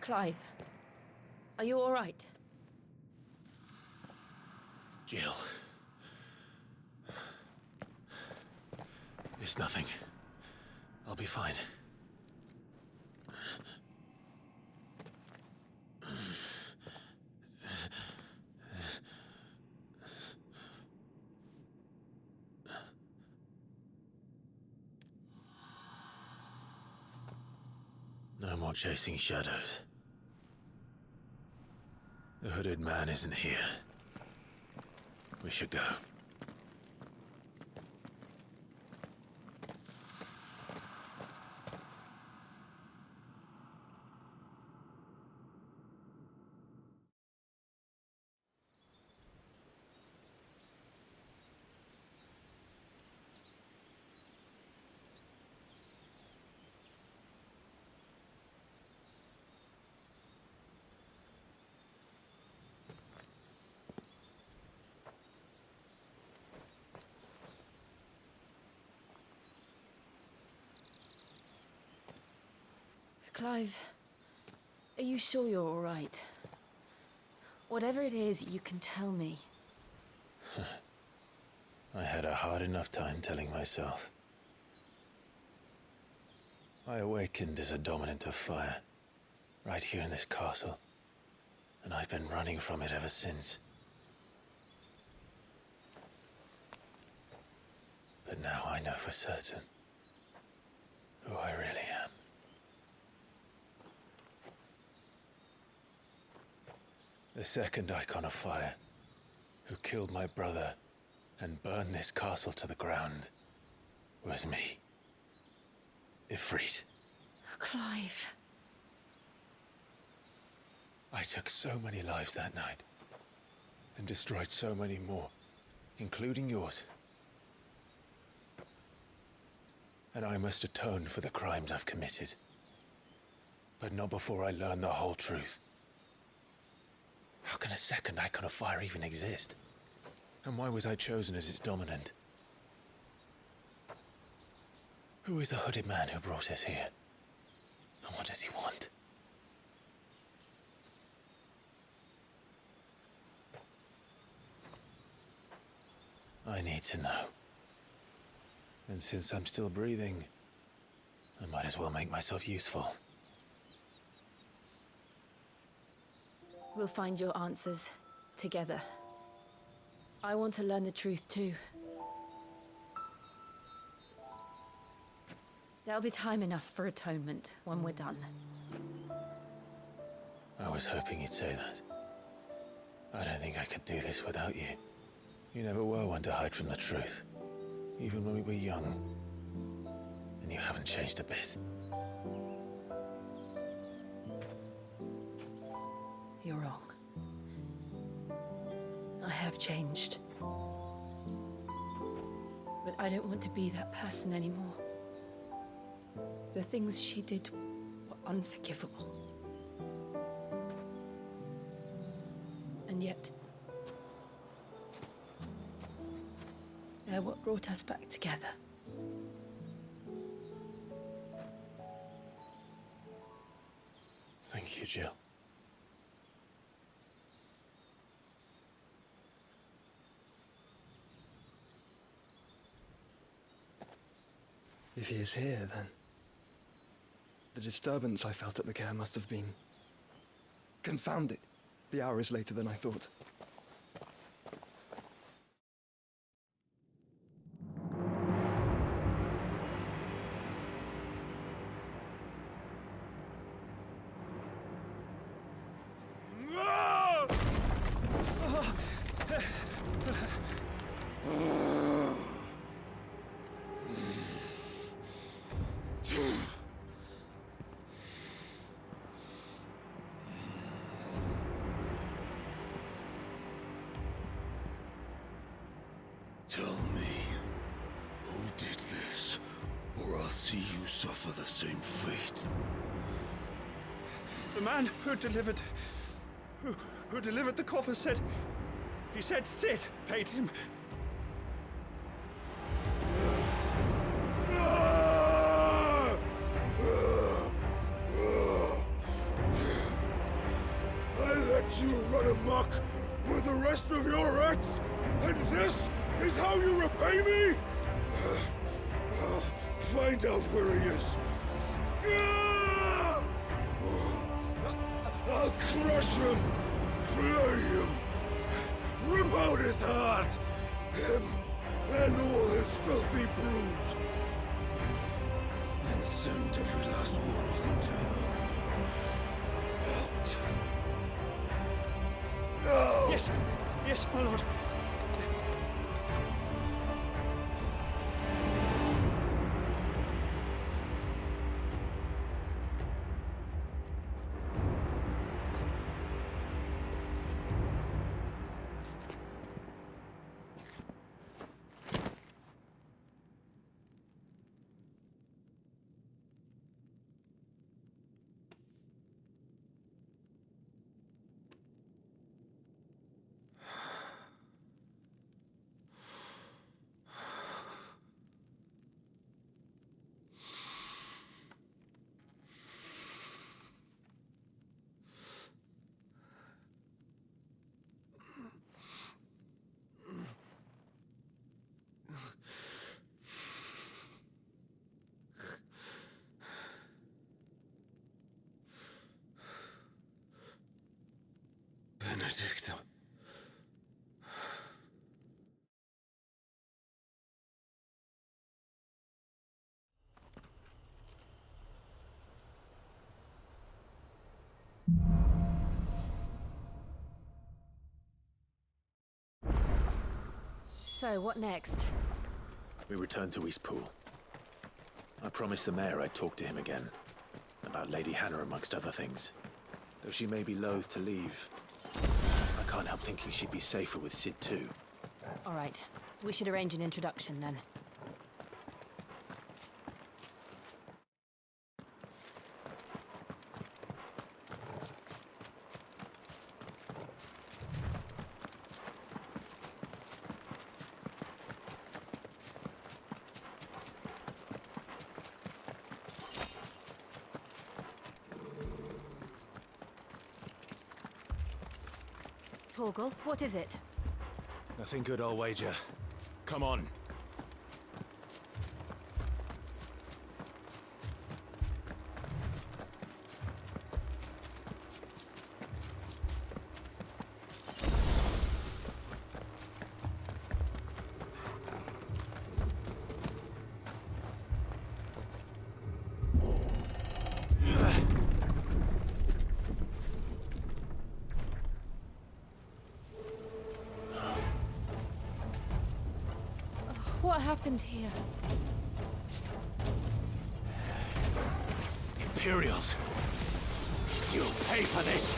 Clive, are you all right? Jill. It's nothing. I'll be fine. No more chasing shadows. The hooded man isn't here. We should go. Clive, are you sure you're all right? Whatever it is, you can tell me. I had a hard enough time telling myself. I awakened as a dominant of fire, right here in this castle, and I've been running from it ever since. But now I know for certain who I really am. The second icon of fire, who killed my brother and burned this castle to the ground, was me. Ifrit. Clive. I took so many lives that night, and destroyed so many more, including yours. And I must atone for the crimes I've committed. But not before I learn the whole truth. How can a second icon of fire even exist? And why was I chosen as its dominant? Who is the hooded man who brought us here? And what does he want? I need to know. And since I'm still breathing, I might as well make myself useful. We'll find your answers together. I want to learn the truth too. There'll be time enough for atonement when we're done. I was hoping you'd say that. I don't think I could do this without you. You never were one to hide from the truth, even when we were young. And you haven't changed a bit. You're wrong. I have changed. But I don't want to be that person anymore. The things she did were unforgivable. And yet, they're what brought us back together. Thank you, Jill. If he is here, then the disturbance I felt at the care must have been confounded. The hour is later than I thought. Tell me, who did this, or I'll see you suffer the same fate. The man who delivered the coffer said... He said Sid paid him. I let you run amok with the rest of your rats, and this is how you repay me? I'll find out where he is. I'll crush him, flay him, rip out his heart, him and all his filthy brood, and send every last one of them down. Out. Now! Yes, yes, my lord. Benedicta. So, what next? We return to Eastpool. I promised the mayor I'd talk to him again. About Lady Hannah, amongst other things. Though she may be loath to leave, I can't help thinking she'd be safer with Sid too. All right. We should arrange an introduction then. Torgal, what is it? Nothing good, I'll wager. Come on. What happened here? Imperials! You'll pay for this!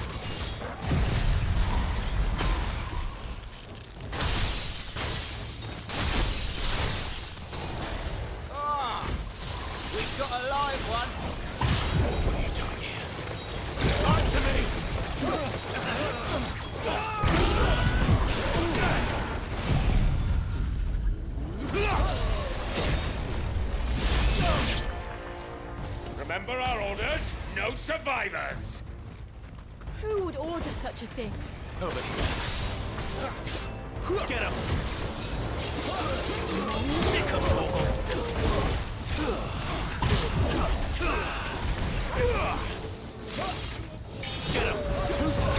We've got a live one! What are you doing here? Answer me! Remember our orders? No survivors! Who would order such a thing? Over here. Get him! Sick of Torgal! Get him! Too slow!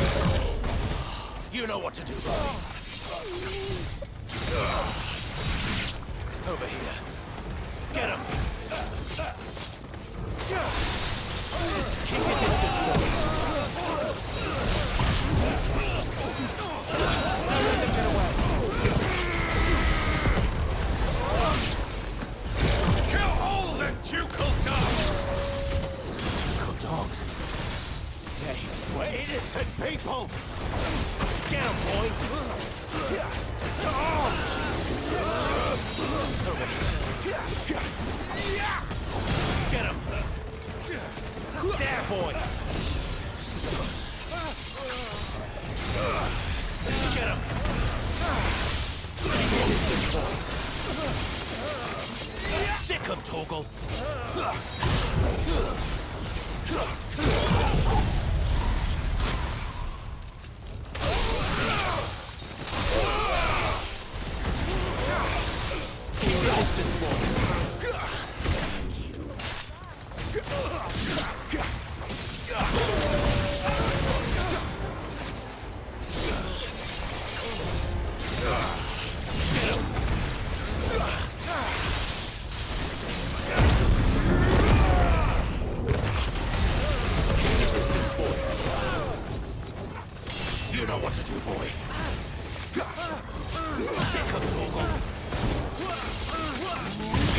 You know what to do, Bobby. Over here. Get him! Keep your distance, Bobby. Let them get away. Kill all the ducal dogs! Ducal dogs? We're innocent people! Get 'em, boy! Sick 'em, Torgal. Keep your distance, boy. You know what to do, boy. Sick 'em, Torgal.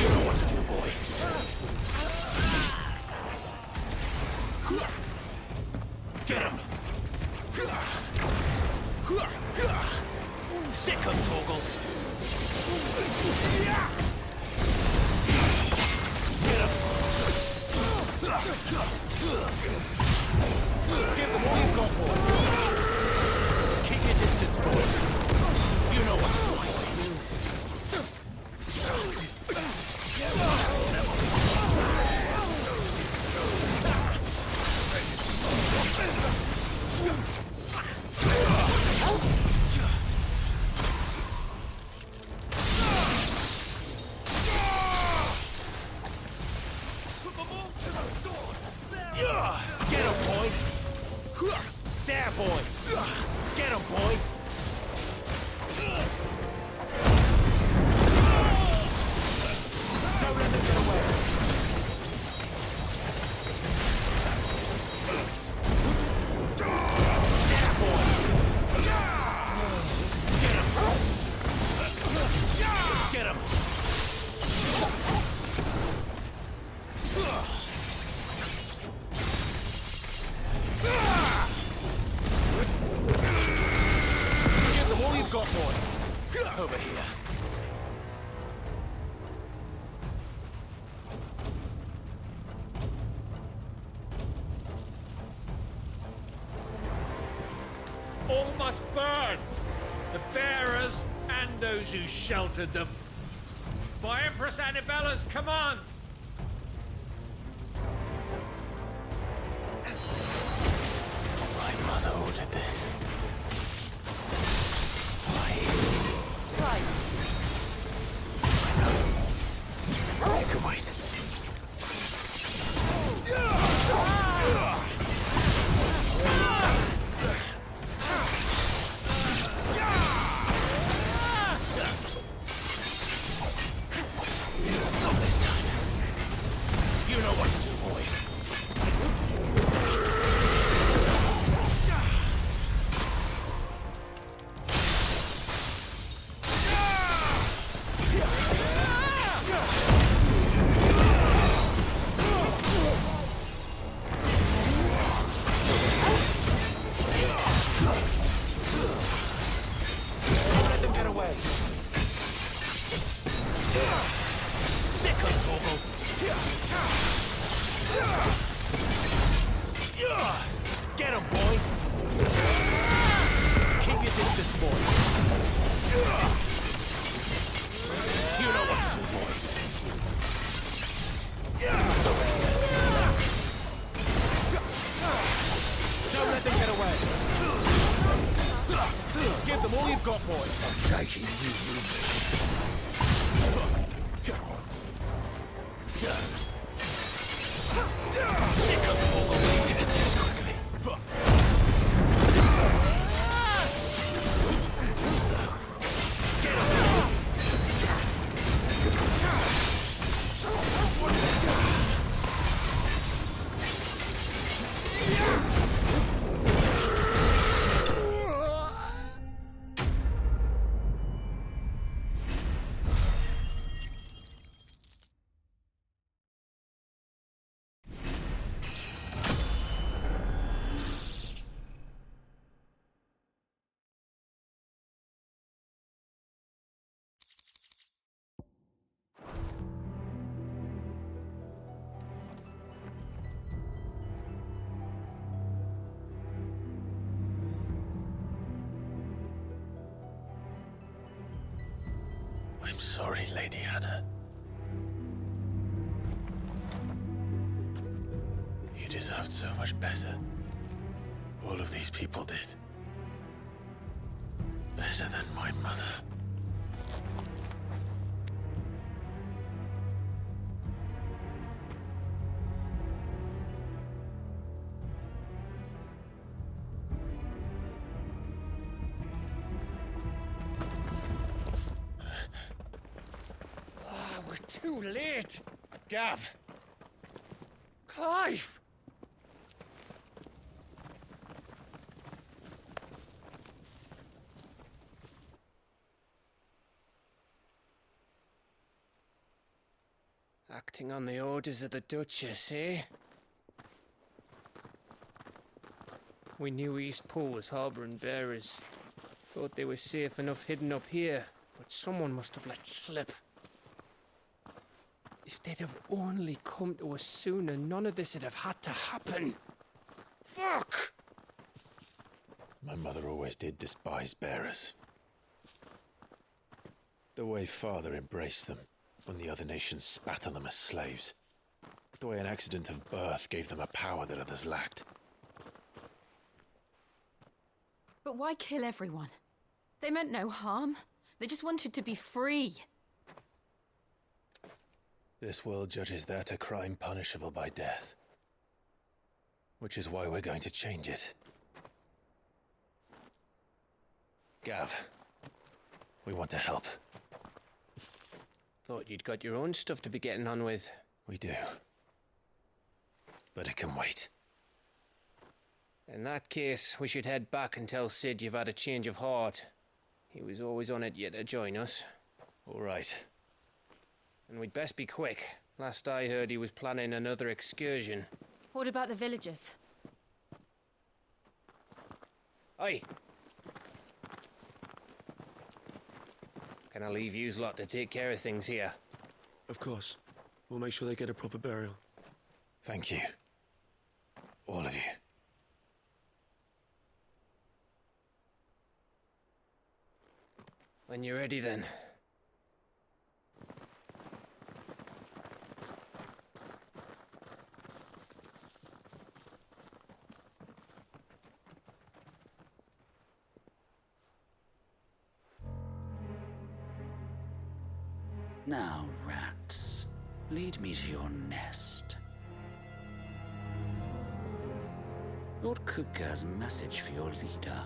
You know what to do, boy. Get him! Sick 'em, Torgal. Get him! Give them all you've got, boy. Keep your distance, boy. You know what to do, I see. Get him, boy! There, boy! Get him, boy! Don't let them get away! There, boy! Get him! Get him! Give them all you've got, boy. Over here. All must burn! The bearers and those who sheltered them. By Empress Annabella's command! My mother ordered this. Right. I can wait. Not this time. You know what to do, boy. Don't let them get away. Sick 'em, Torgal. Get him, boy. Keep your distance, boy. You know what to do, boy. Don't let them get away. Give them all you've got, boy. I'm taking you with me. Sick of Torgal. We need to end this quickly. Get him. I'm sorry, Lady Hannah. deserved so much better. All of these people did. Better than my mother. We're too late. Gav! Clive! Acting on the orders of the Duchess, eh? We knew Eastpool was harbouring bearers. Thought they were safe enough hidden up here, but someone must have let slip. If they'd have only come to us sooner, none of this would have had to happen. Fuck! My mother always did despise bearers. The way Father embraced them when the other nations spat on them as slaves. The way an accident of birth gave them a power that others lacked. But why kill everyone? They meant no harm. They just wanted to be free. This world judges that a crime punishable by death. Which is why we're going to change it. Gav, we want to help. Thought you'd got your own stuff to be getting on with. We do. But it can wait. In that case, we should head back and tell Sid you've had a change of heart. He was always on it yet to join us. All right. And we'd best be quick. Last I heard, he was planning another excursion. What about the villagers? Aye. Can I leave yous lot to take care of things here? Of course. We'll make sure they get a proper burial. Thank you. All of you. When you're ready, then. Now, rats, lead me to your nest. Lord Kupka has a message for your leader.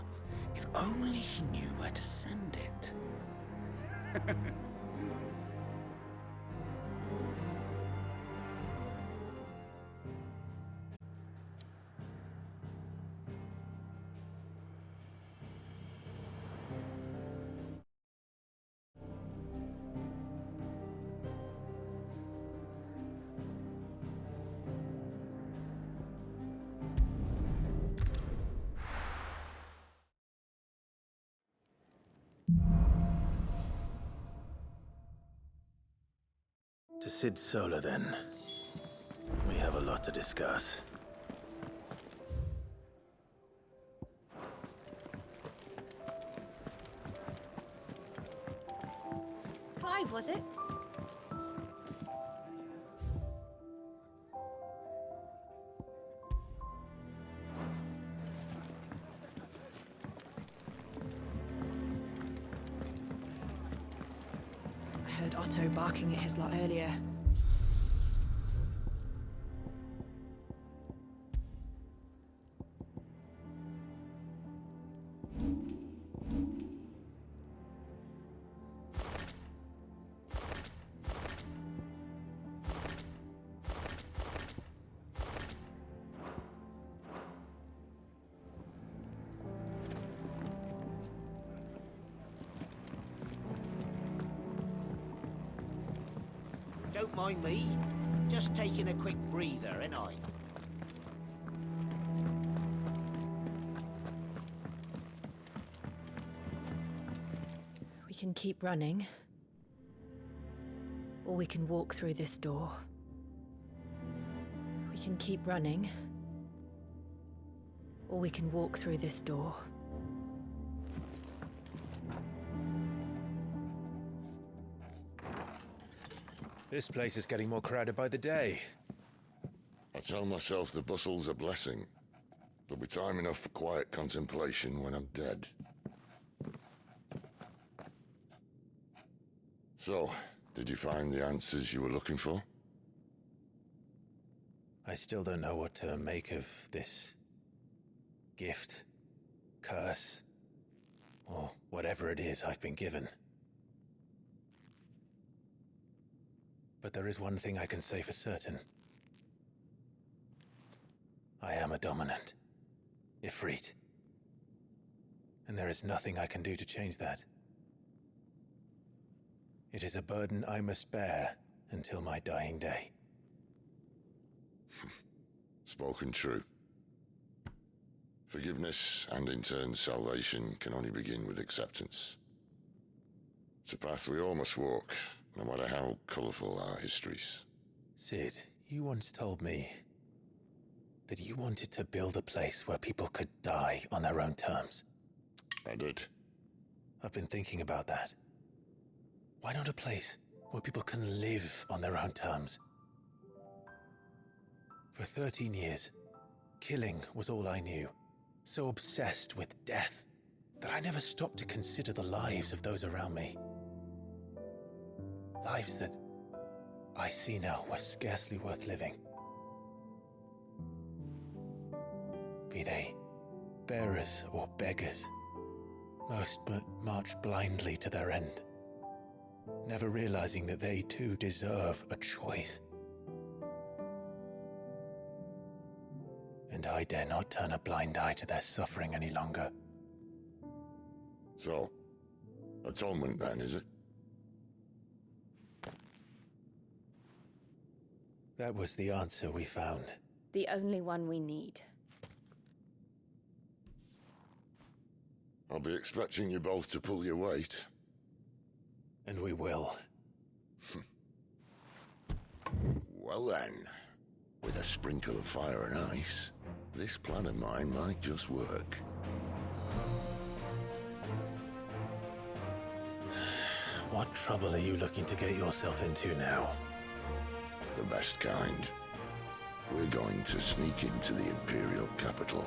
If only he knew where to send it. To Sid Solar, then. We have a lot to discuss. Clive, was it? I heard Otto barking at his lot earlier. Don't mind me. Just taking a quick breather, ain't I? We can keep running. Or we can walk through this door. We can keep running. Or we can walk through this door. This place is getting more crowded by the day. I tell myself the bustle's a blessing. There'll be time enough for quiet contemplation when I'm dead. So, did you find the answers you were looking for? I still don't know what to make of this gift, curse, or whatever it is I've been given. But there is one thing I can say for certain. I am a dominant, Ifrit. And there is nothing I can do to change that. It is a burden I must bear until my dying day. Spoken true. Forgiveness, and in turn salvation, can only begin with acceptance. It's a path we all must walk, no matter how colourful our histories. Sid, you once told me that you wanted to build a place where people could die on their own terms. I did. I've been thinking about that. Why not a place where people can live on their own terms? For 13 years, killing was all I knew. So obsessed with death that I never stopped to consider the lives of those around me. Lives that I see now were scarcely worth living. Be they bearers or beggars, most march blindly to their end, never realizing that they too deserve a choice. And I dare not turn a blind eye to their suffering any longer. So, atonement then, is it? That was the answer we found. The only one we need. I'll be expecting you both to pull your weight. And we will. Well then, with a sprinkle of fire and ice, this plan of mine might just work. What trouble are you looking to get yourself into now? The best kind. We're going to sneak into the Imperial capital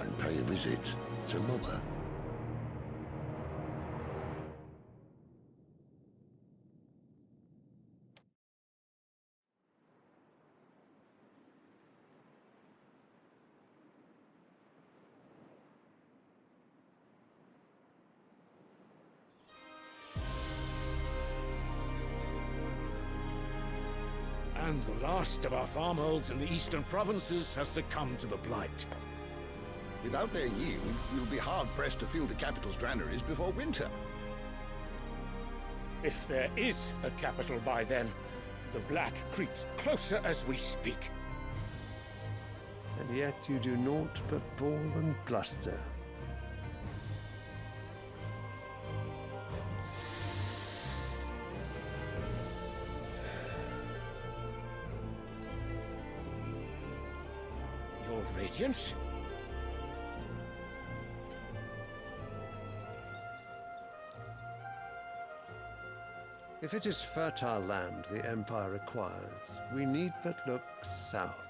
and pay a visit to Mother. And the last of our farmholds in the eastern provinces has succumbed to the blight. Without their yield, we'll be hard-pressed to fill the capital's granaries before winter. If there is a capital by then, the black creeps closer as we speak. And yet you do naught but bawl and bluster. Your Radiance? If it is fertile land the Empire requires, we need but look south.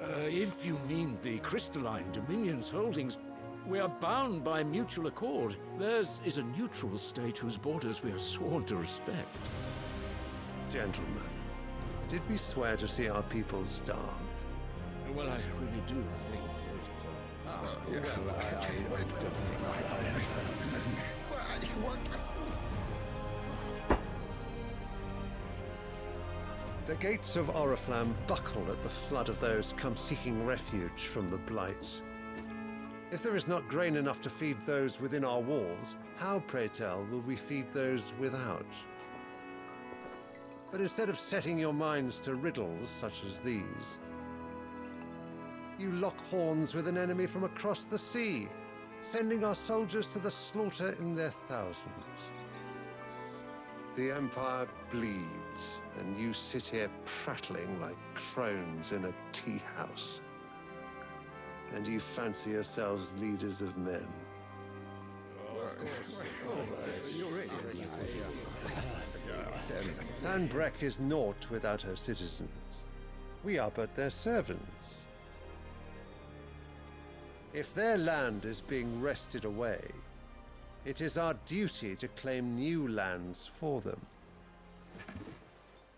If you mean the crystalline Dominion's holdings, we are bound by mutual accord. Theirs is a neutral state whose borders we are sworn to respect. Gentlemen, did we swear to see our people starve? Well, I really do think The gates of Oriflamme buckle at the flood of those come seeking refuge from the blight. If there is not grain enough to feed those within our walls, how, pray tell, will we feed those without? But instead of setting your minds to riddles such as these, you lock horns with an enemy from across the sea, sending our soldiers to the slaughter in their thousands. The Empire bleeds, and you sit here prattling like crones in a tea house. And you fancy yourselves leaders of men. You're right. Sanbreque is naught without her citizens. We are but their servants. If their land is being wrested away, it is our duty to claim new lands for them.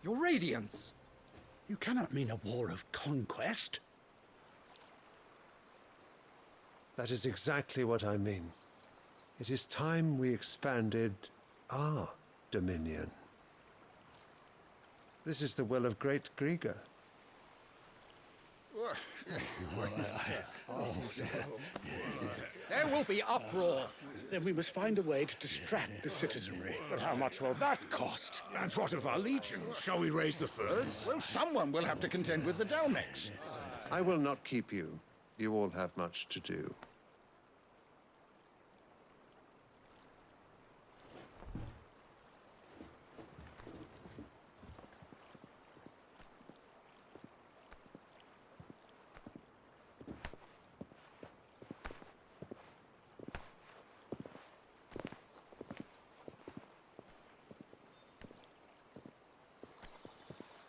Your Radiance! You cannot mean a war of conquest. That is exactly what I mean. It is time we expanded our dominion. This is the will of great Grieger. There will be uproar. Then we must find a way to distract the citizenry. But how much will that cost? And what of our legions? Shall we raise the furs? Well, someone will have to contend with the Dalmex. I will not keep you. You all have much to do.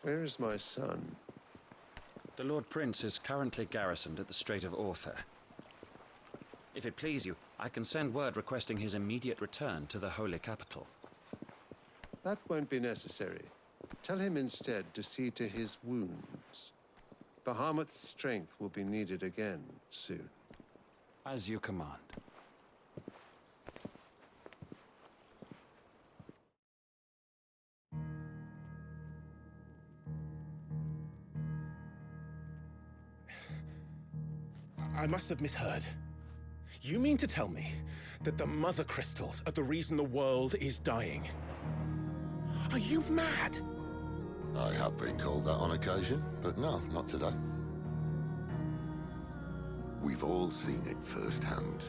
Where is my son? The Lord Prince is currently garrisoned at the Strait of Orther. If it please you, I can send word requesting his immediate return to the Holy Capital. That won't be necessary. Tell him instead to see to his wounds. Bahamut's strength will be needed again soon. As you command. I must have misheard. You mean to tell me that the Mother Crystals are the reason the world is dying? Are you mad? I have been called that on occasion, but no, not today. We've all seen it firsthand.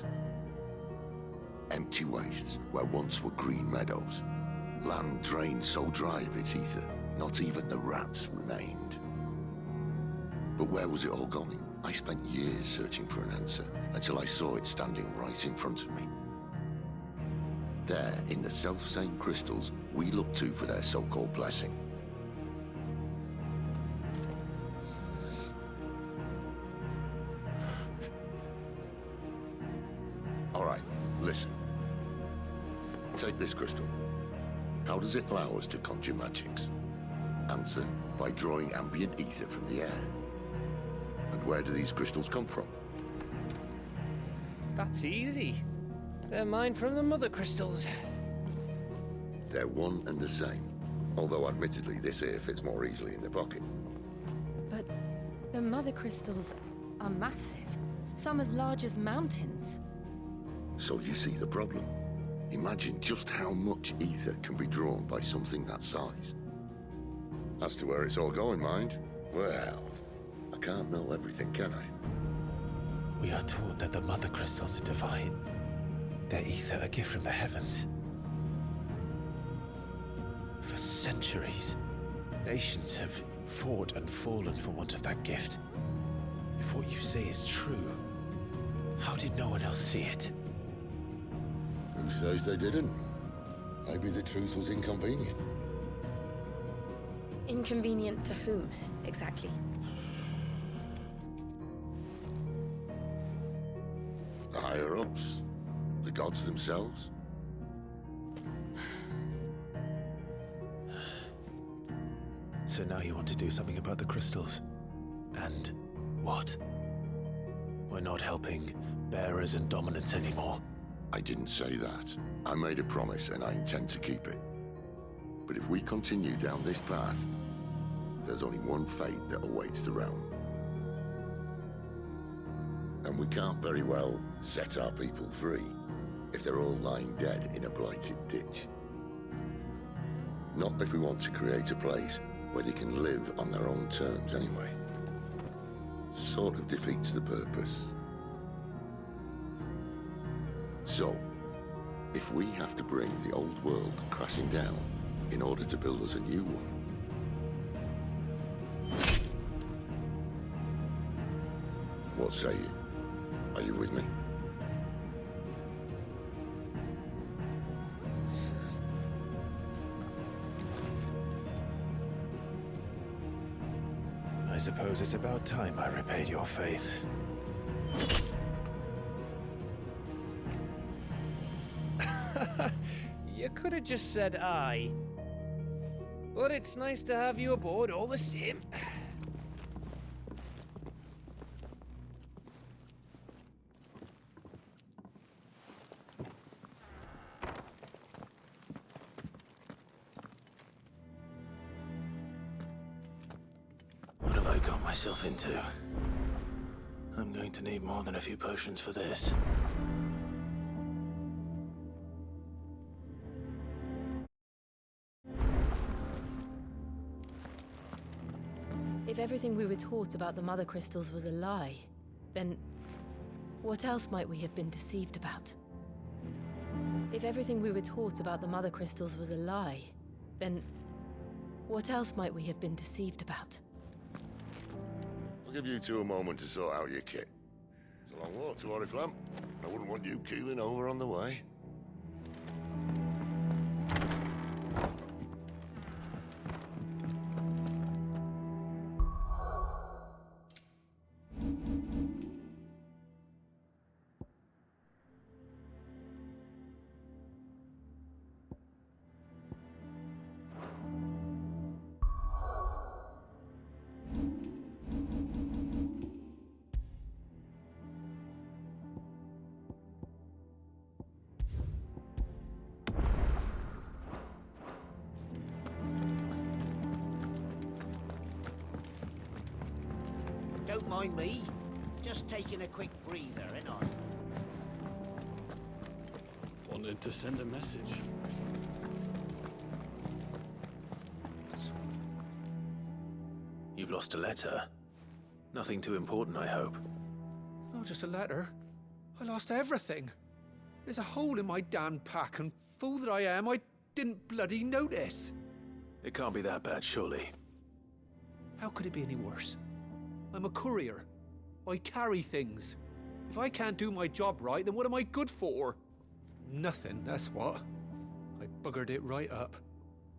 Empty wastes where once were green meadows. Land drained so dry of its ether, not even the rats remained. But where was it all going? I spent years searching for an answer, until I saw it standing right in front of me. There, in the self-same crystals we look to for their so-called blessing. All right, listen. Take this crystal. How does it allow us to conjure magics? Answer, by drawing ambient ether from the air. And where do these crystals come from? That's easy. They're mine from the Mother Crystals. They're one and the same. Although admittedly this here fits more easily in the pocket. But the Mother Crystals are massive. Some as large as mountains. So you see the problem. Imagine just how much ether can be drawn by something that size. As to where it's all going, mind, well, I can't know everything, can I? We are taught that the Mother Crystals are divine. Their ether a gift from the heavens. For centuries, nations have fought and fallen for want of that gift. If what you say is true, how did no one else see it? Who says they didn't? Maybe the truth was inconvenient. Inconvenient to whom, exactly? The higher-ups? The gods themselves? So now you want to do something about the crystals? And what? We're not helping bearers and dominants anymore. I didn't say that. I made a promise and I intend to keep it. But if we continue down this path, there's only one fate that awaits the realm. And we can't very well set our people free if they're all lying dead in a blighted ditch. Not if we want to create a place where they can live on their own terms anyway. Sort of defeats the purpose. So, if we have to bring the old world crashing down in order to build us a new one, what say you? Are you with me? suppose it's about time I repaid your faith. You could have just said aye. But it's nice to have you aboard all the same. What have I got myself into? I'm going to need more than a few potions for this. If everything we were taught about the Mother Crystals was a lie, then what else might we have been deceived about? If everything we were taught about the Mother Crystals was a lie, then what else might we have been deceived about? I'll give you two a moment to sort out your kit. It's a long walk to Oriflamme. I wouldn't want you keeling over on the way. Don't mind me. Just taking a quick breather, ain't I? Wanted to send a message. You've lost a letter. Nothing too important, I hope. Not just a letter. I lost everything. There's a hole in my damn pack, and fool that I am, I didn't bloody notice. It can't be that bad, surely. How could it be any worse? I'm a courier. I carry things. If I can't do my job right, then what am I good for? Nothing, that's what. I buggered it right up.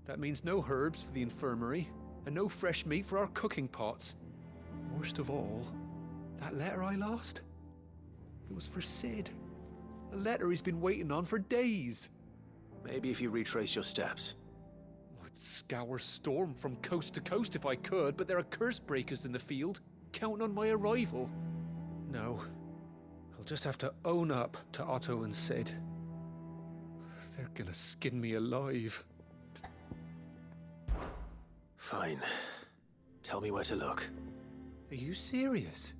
That means no herbs for the infirmary, and no fresh meat for our cooking pots. Worst of all, that letter I lost? It was for Sid. A letter he's been waiting on for days. Maybe if you retrace your steps. I'd scour Storm from coast to coast if I could, but there are curse breakers in the field, counting on my arrival. No, I'll just have to own up to Otto and Sid. They're gonna skin me alive. Fine. Tell me where to look. Are you serious?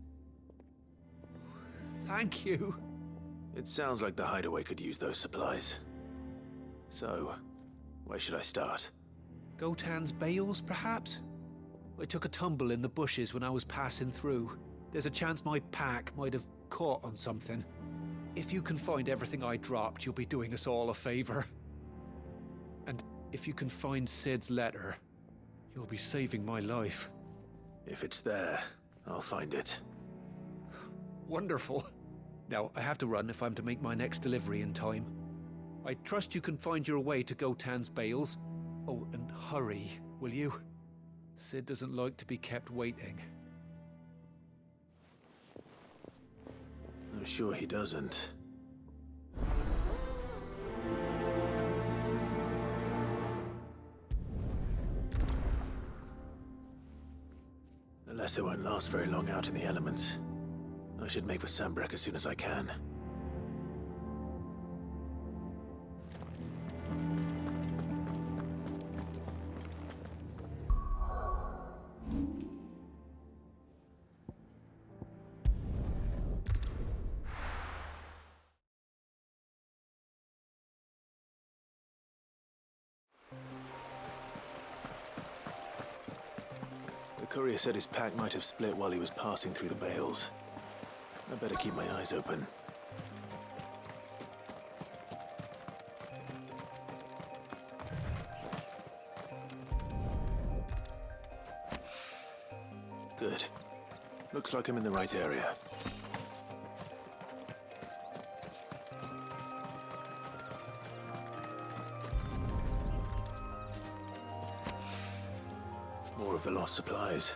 Thank you. It sounds like the hideaway could use those supplies. So, where should I start? Gotan's bales, perhaps? I took a tumble in the bushes when I was passing through. There's a chance my pack might have caught on something. If you can find everything I dropped, you'll be doing us all a favor. And if you can find Sid's letter, you'll be saving my life. If it's there, I'll find it. Wonderful. Now, I have to run if I'm to make my next delivery in time. I trust you can find your way to Gotan's bales. Oh, and hurry, will you? Sid doesn't like to be kept waiting. I'm sure he doesn't. The letter won't last very long out in the elements. I should make for Sambrek as soon as I can. The courier said his pack might have split while he was passing through the bales. I better keep my eyes open. Good. Looks like I'm in the right area. More of the lost supplies.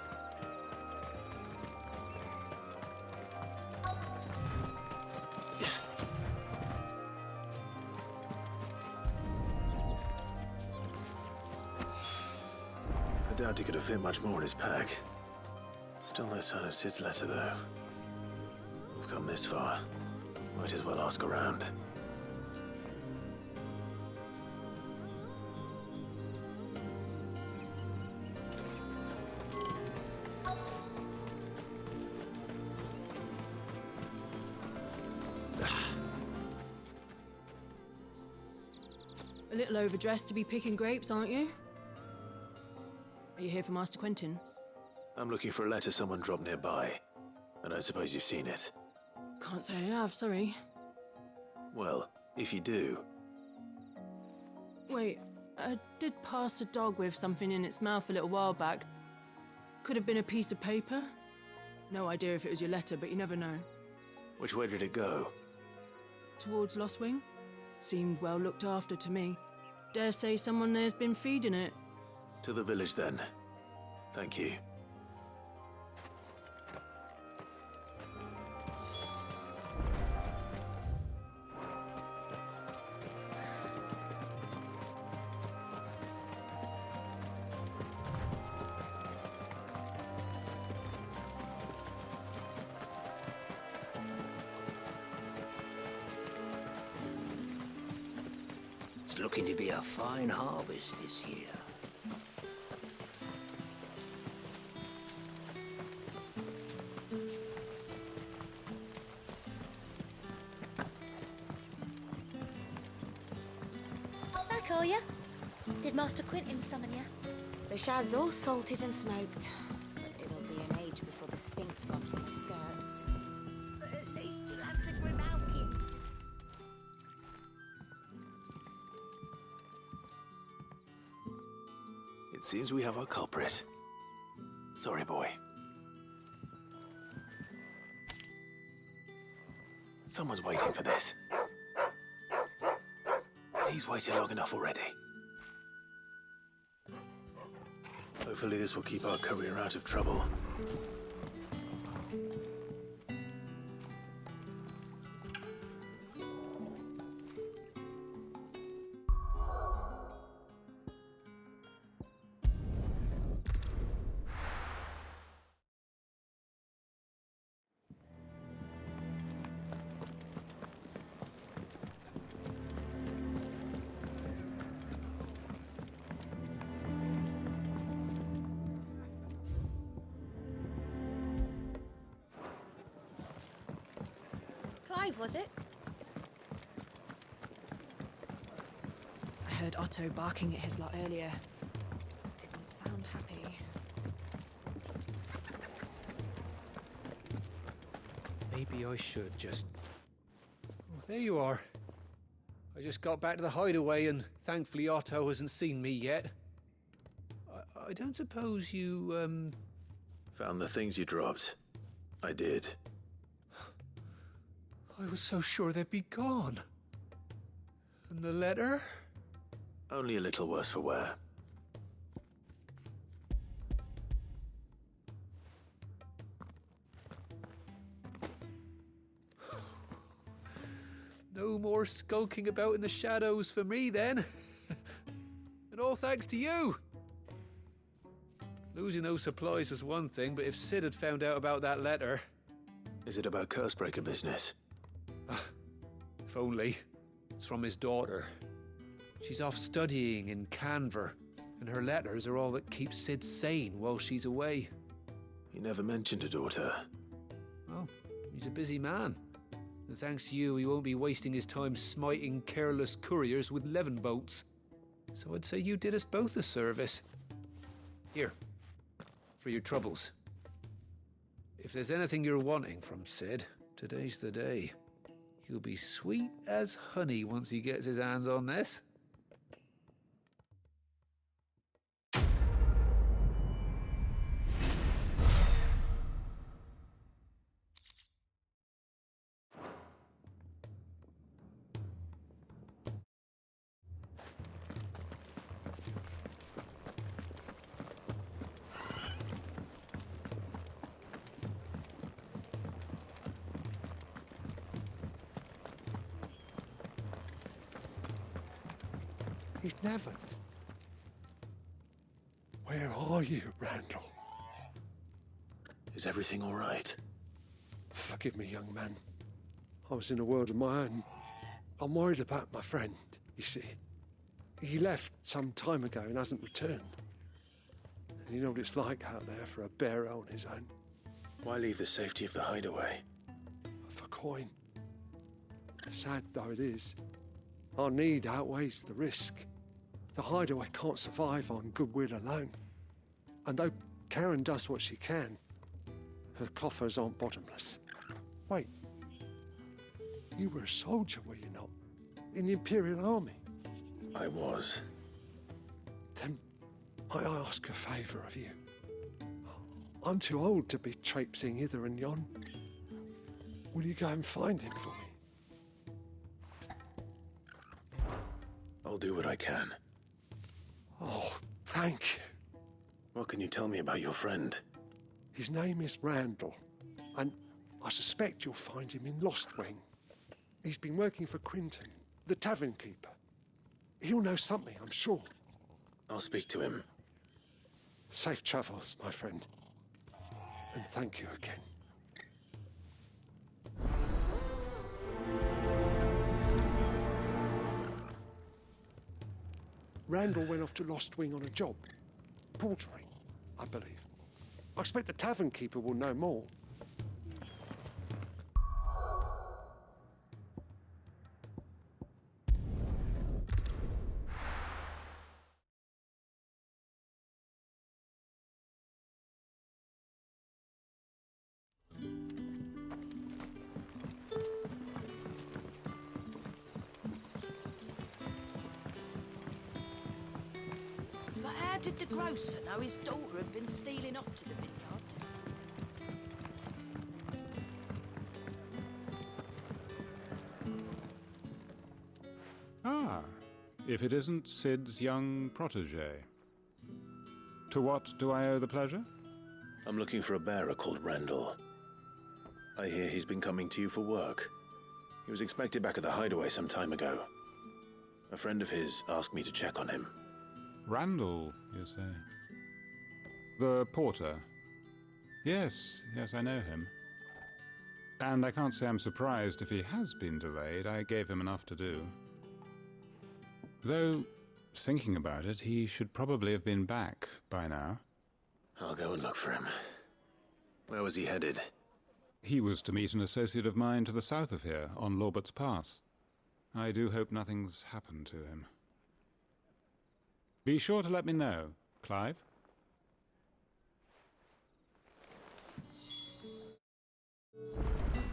doubt he could have fit much more in his pack. Still no sign of Sid's letter, though. We've come this far. Might as well ask around. A little overdressed to be picking grapes, aren't you? Are you here for Master Quentin? I'm looking for a letter someone dropped nearby. I don't suppose you've seen it. Can't say I have, sorry. Well, if you do... Wait, I did pass a dog with something in its mouth a little while back. Could have been a piece of paper. No idea if it was your letter, but you never know. Which way did it go? Towards Lost Wing? Seemed well looked after to me. Dare say someone there's been feeding it. To the village, then. Thank you. It's looking to be a fine harvest this year. Back, are ya? Did Master Quentin summon ya? The shad's all salted and smoked, but it'll be an age before the stink's gone from the skirts. But at least you'll have the Grimalkins. It seems we have our culprit. Sorry, boy. Someone's waiting for this. He's waited long enough already. Hopefully this will keep our courier out of trouble. Clive, was it? I heard Otto barking at his lot earlier. Didn't sound happy. Maybe I should just... Oh, there you are. I just got back to the hideaway and thankfully Otto hasn't seen me yet. I don't suppose you, Found the things you dropped. I did. I was so sure they'd be gone. And the letter? Only a little worse for wear. No more skulking about in the shadows for me, then. And all thanks to you. Losing those supplies was one thing, but if Sid had found out about that letter... Is it about Cursebreaker business? If only. It's from his daughter. She's off studying in Canver, and her letters are all that keeps Sid sane while she's away. He never mentioned a daughter. Oh, he's a busy man. And thanks to you, he won't be wasting his time smiting careless couriers with levin bolts. So I'd say you did us both a service. Here, for your troubles. If there's anything you're wanting from Sid, today's the day. He'll be sweet as honey once he gets his hands on this. He's never... Where are you, Randall? Is everything all right? Forgive me, young man. I was in a world of my own. I'm worried about my friend, you see. He left some time ago and hasn't returned. And you know what it's like out there for a bearer on his own. Why leave the safety of the hideaway? For coin. Sad though it is, our need outweighs the risk. The hideaway can't survive on goodwill alone. And though Karen does what she can, her coffers aren't bottomless. Wait, you were a soldier, were you not? In the Imperial Army? I was. Then I ask a favour of you. I'm too old to be traipsing hither and yon. Will you go and find him for me? I'll do what I can. Oh, thank you. What can you tell me about your friend? His name is Randall, and I suspect you'll find him in Lost Wing. He's been working for Quinton, the tavern keeper. He'll know something, I'm sure. I'll speak to him. Safe travels, my friend. And thank you again. Randall went off to Lost Wing on a job. Portering, I believe. I expect the tavern keeper will know more. But how did the grocer know his daughter had been stealing off to the vineyard to Ah, if it isn't Sid's young protege. To what do I owe the pleasure? I'm looking for a bearer called Randall. I hear he's been coming to you for work. He was expected back at the hideaway some time ago. A friend of his asked me to check on him. Randall, you say? The porter? Yes, I know him. And I can't say I'm surprised if he has been delayed. I gave him enough to do. Though, thinking about it, he should probably have been back by now. I'll go and look for him. Where was he headed? He was to meet an associate of mine to the south of here, on Lorbert's Pass. I do hope nothing's happened to him. Be sure to let me know, Clive.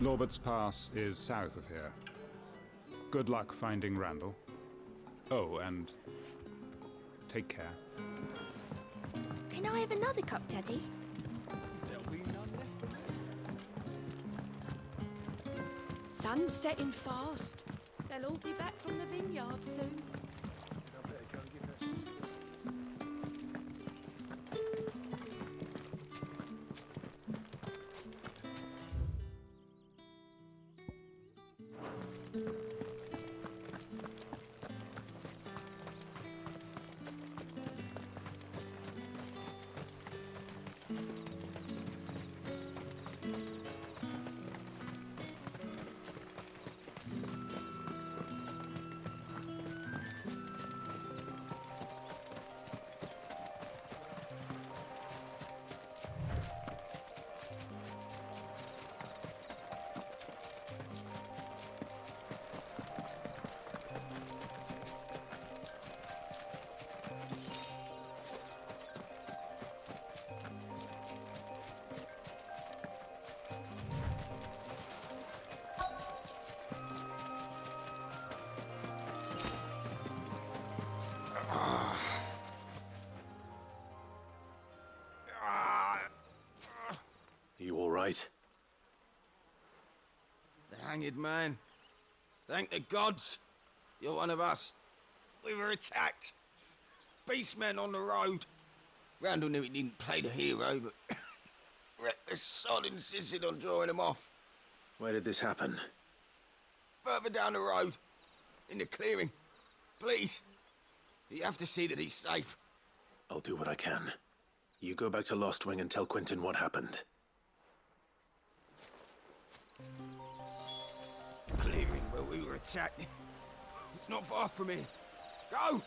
Lorbert's Pass is south of here. Good luck finding Randall. Oh, and take care. Can I have another cup, Daddy? There'll be none left for me. Sun's setting fast. They'll all be back from the vineyard soon. You all right? The hanged man. Thank the gods. You're one of us. We were attacked. Beastmen on the road. Randall knew he didn't play the hero, but reckless sod insisted on drawing him off. Where did this happen? Further down the road. In the clearing. Please. You have to see that he's safe. I'll do what I can. You go back to Lost Wing and tell Quentin what happened. The clearing where we were attacked. It's not far from here. Go!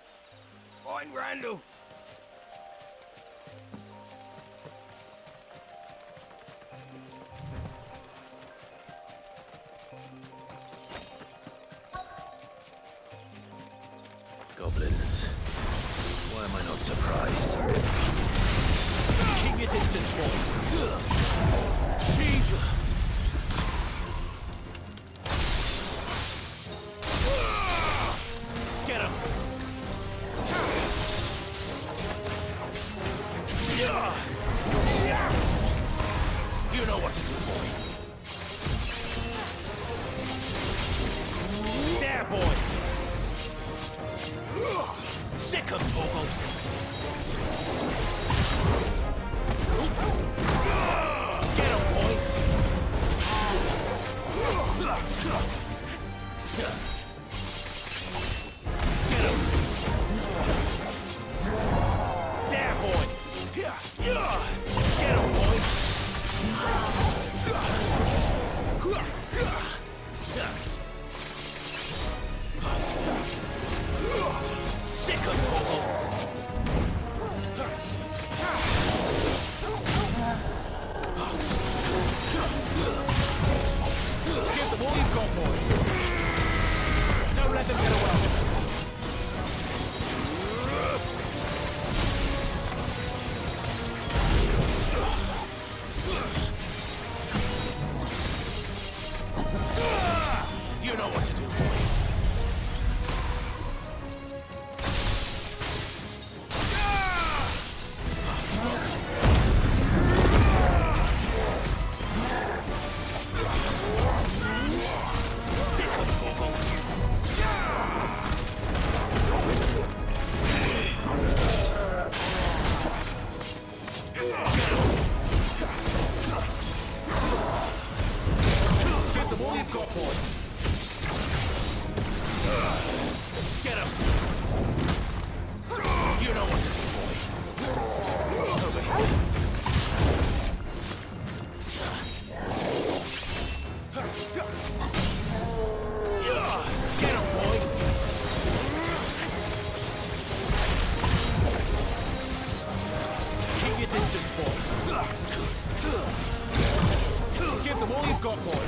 Find Randall! Goblins. Why am I not surprised? Keep your distance, boy. Sheep! Get him! You know what to do, boy. There, boy! Sick of Torgal! Get him, boy! Get him! There, boy! Get him, boy! Sick of Torgal! Give them all you've got, boy! Don't let them get away! You know what to do, boy! Give them all you've got, boy! Get him! You know what to do, boy! Over here! Get him, boy! Keep your distance, boy! Give them all you've got, boy!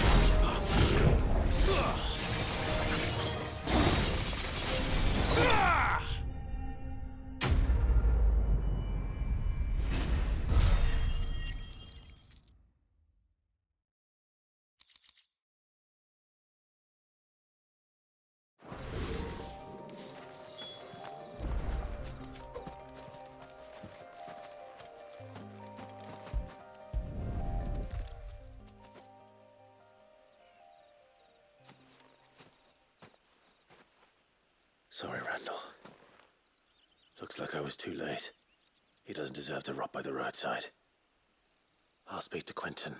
Sorry, Randall. Looks like I was too late. He doesn't deserve to rot by the roadside. I'll speak to Quentin.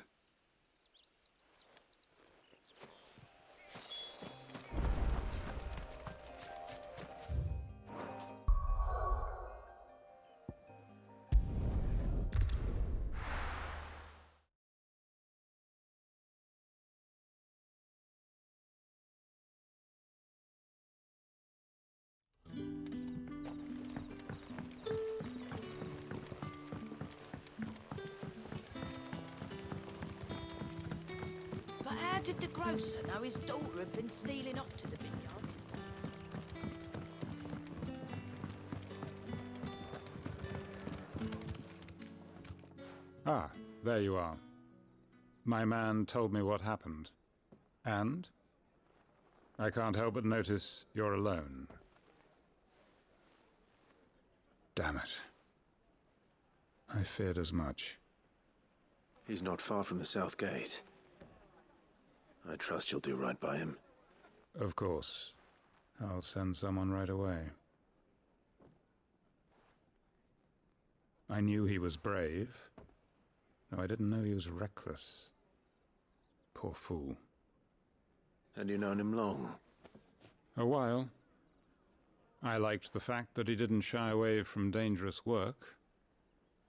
But how did the grocer know his daughter had been stealing off to the vineyard to see? Ah, there you are. My man told me what happened. And? I can't help but notice you're alone. Damn it. I feared as much. He's not far from the South Gate. I trust you'll do right by him. Of course. I'll send someone right away. I knew he was brave, though I didn't know he was reckless. Poor fool. And you known him long? A while. I liked the fact that he didn't shy away from dangerous work.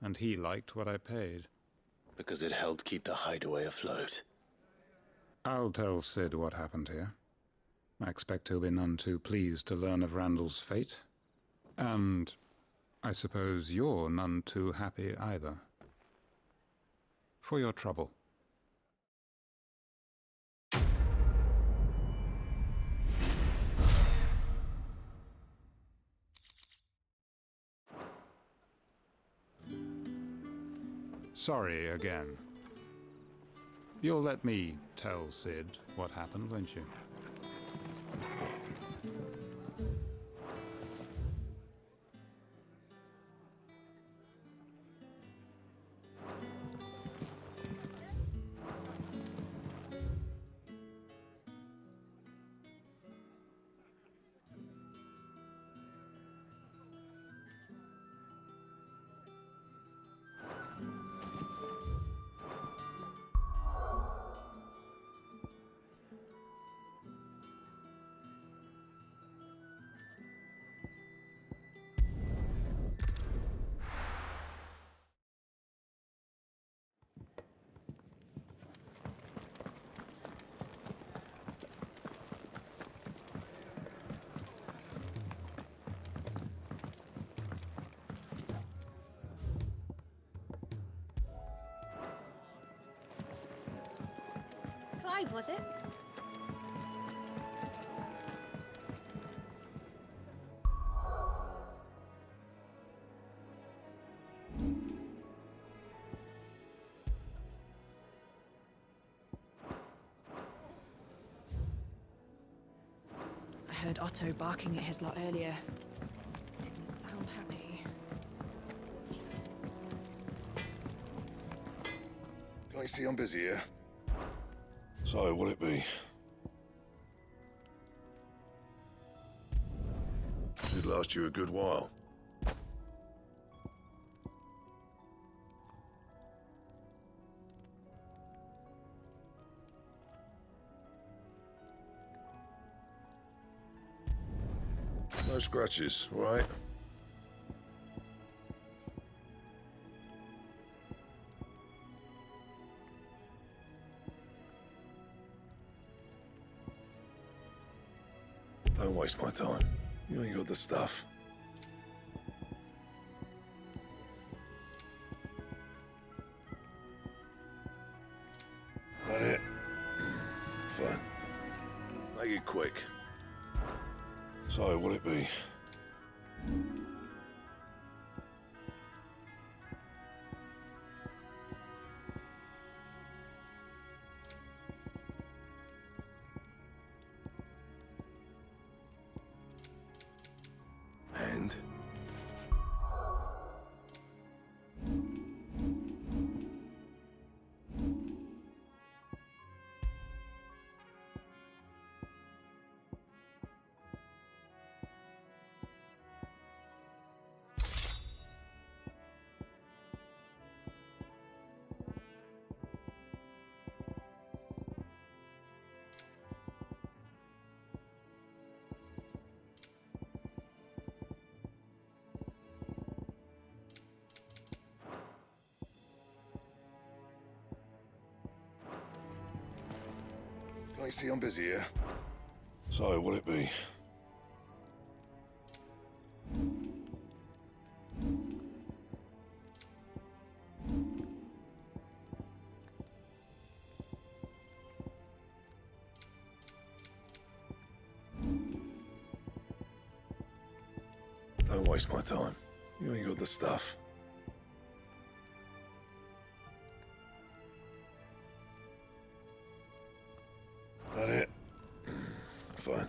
and he liked what I paid. Because it helped keep the hideaway afloat. I'll tell Sid what happened here. I expect he'll be none too pleased to learn of Randall's fate. And I suppose you're none too happy either. For your trouble. Sorry again. You'll let me tell Sid what happened, won't you? Clive, was it? I heard Otto barking at his lot earlier. Didn't sound happy. Can't you see I'm busy here? So, what'll it be? It'd last you a good while. No scratches, all right? Don't waste my time. You ain't got the stuff. That it? Fine. Make it quick. So, what'll it be? And? Can't you see I'm busy here? So, what'll it be? Don't waste my time. You ain't got the stuff. That it? Fine.